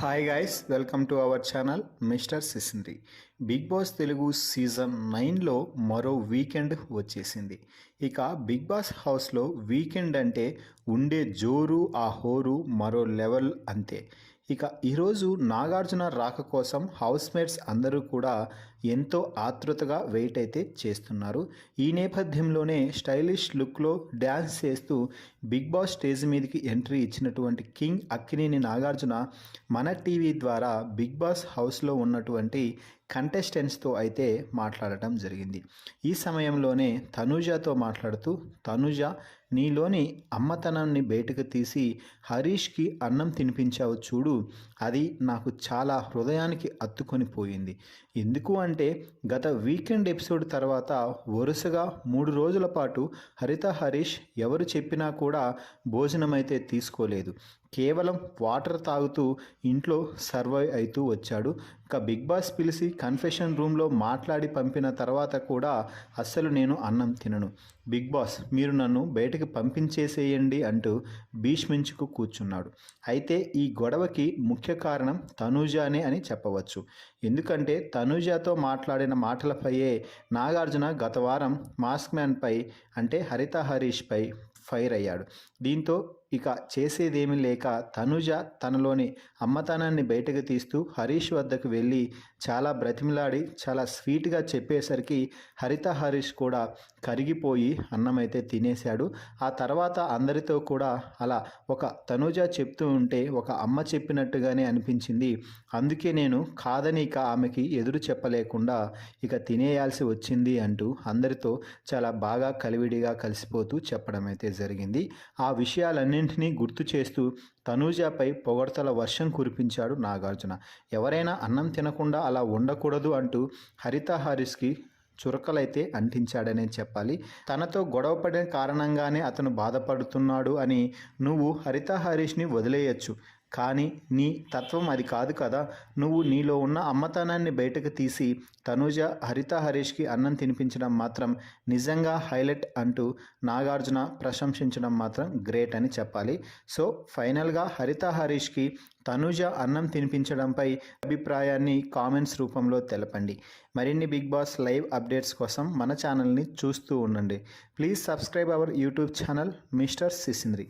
Hi guys, welcome to our channel mister Sisindri. Bigg Boss Telugu season 9లో మరో weekend వచ్చేసింది. ఇక బిగ్ బాస్ హౌస్లో వీకెండ్ అంటే ఉండే జోరు ఆ హోరు మరో లెవెల్ అంతే. ఇక ఈరోజు నాగార్జున రాక కోసం హౌస్ మేట్స్ అందరూ కూడా ఎంతో ఆతృతగా వెయిట్ అయితే చేస్తున్నారు. ఈ నేపథ్యంలోనే స్టైలిష్ లుక్లో డ్యాన్స్ చేస్తూ బిగ్ బాస్ స్టేజ్ మీదకి ఎంట్రీ ఇచ్చినటువంటి కింగ్ అక్కినేని నాగార్జున మన టీవీ ద్వారా బిగ్ బాస్ హౌస్లో ఉన్నటువంటి కంటెస్టెంట్స్తో అయితే మాట్లాడటం జరిగింది. ఈ సమయంలోనే తనూజతో మాట్లాడుతూ, తనూజ, నీలోని అమ్మతనాన్ని బయటకు తీసి హరీష్కి అన్నం తినిపించావు చూడు, అది నాకు చాలా హృదయానికి అత్తుకొని పోయింది. ఎందుకు అంటే గత వీకెండ్ ఎపిసోడ్ తర్వాత వరుసగా 3 రోజుల పాటు హరీష్ ఎవరు చెప్పినా కూడా భోజనం అయితే తీసుకోలేదు. కేవలం వాటర్ తాగుతూ ఇంట్లో సర్వైవ్ అవుతూ వచ్చాడు. ఇక బిగ్ బాస్ పిలిచి కన్ఫెషన్ రూమ్లో మాట్లాడి పంపిన తర్వాత కూడా అస్సలు నేను అన్నం తినను, బిగ్ బాస్ మీరు నన్ను బయటకు పంపించేసేయండి అంటూ భీష్మించుకు కూర్చున్నాడు. అయితే ఈ గొడవకి ముఖ్య కారణం తనూజానే అని చెప్పవచ్చు. ఎందుకంటే తనూజతో మాట్లాడిన మాటలపైయే నాగార్జున గత వారం మాస్క్ మ్యాన్పై అంటే హరీష్పై ఫైర్ అయ్యాడు. దీంతో ఇక చేసేదేమీ లేక తనూజ తనలోని అమ్మతనాన్ని బయటకు తీస్తూ హరీష్ వద్దకు వెళ్ళి చాలా బ్రతిమిలాడి చాలా స్వీట్గా చెప్పేసరికి హరీష్ కూడా కరిగిపోయి అన్నం అయితే తినేశాడు. ఆ తర్వాత అందరితో కూడా అలా ఒక తనూజ చెప్తూ ఉంటే ఒక అమ్మ చెప్పినట్టుగానే అనిపించింది. అందుకే నేను కాదని ఇక ఆమెకి ఎదురు చెప్పలేకుండా ఇక తినేయాల్సి వచ్చింది అంటూ అందరితో చాలా బాగా కలివిడిగా కలిసిపోతూ చెప్పడం అయితే జరిగింది. ఆ విషయాలన్నింటినీ గుర్తు చేస్తూ తనూజపై పొగడ్తల వర్షం కురిపించాడు నాగార్జున. ఎవరైనా అన్నం తినకుండా అలా ఉండకూడదు అంటూ హరీష్కి చురకలైతే అంటించాడనే చెప్పాలి. తనతో గొడవపడిన కారణంగానే అతను బాధపడుతున్నాడు అని నువ్వు హరీష్ని వదిలేయచ్చు, కానీ నీ తత్వం అది కాదు కదా. నువ్వు నీలో ఉన్న అమ్మతనాన్ని బయటకు తీసి తనూజ హరీష్కి అన్నం తినిపించడం మాత్రం నిజంగా హైలైట్ అంటూ నాగార్జున ప్రశంసించడం మాత్రం గ్రేట్ అని చెప్పాలి. సో ఫైనల్గా హరీష్కి తనూజ అన్నం తినిపించడంపై అభిప్రాయాన్ని కామెంట్స్ రూపంలో తెలపండి. మరిన్ని బిగ్ బాస్ లైవ్ అప్డేట్స్ కోసం మన ఛానల్ని చూస్తూ ఉండండి. Please subscribe our YouTube channel mister సిసింద్రి.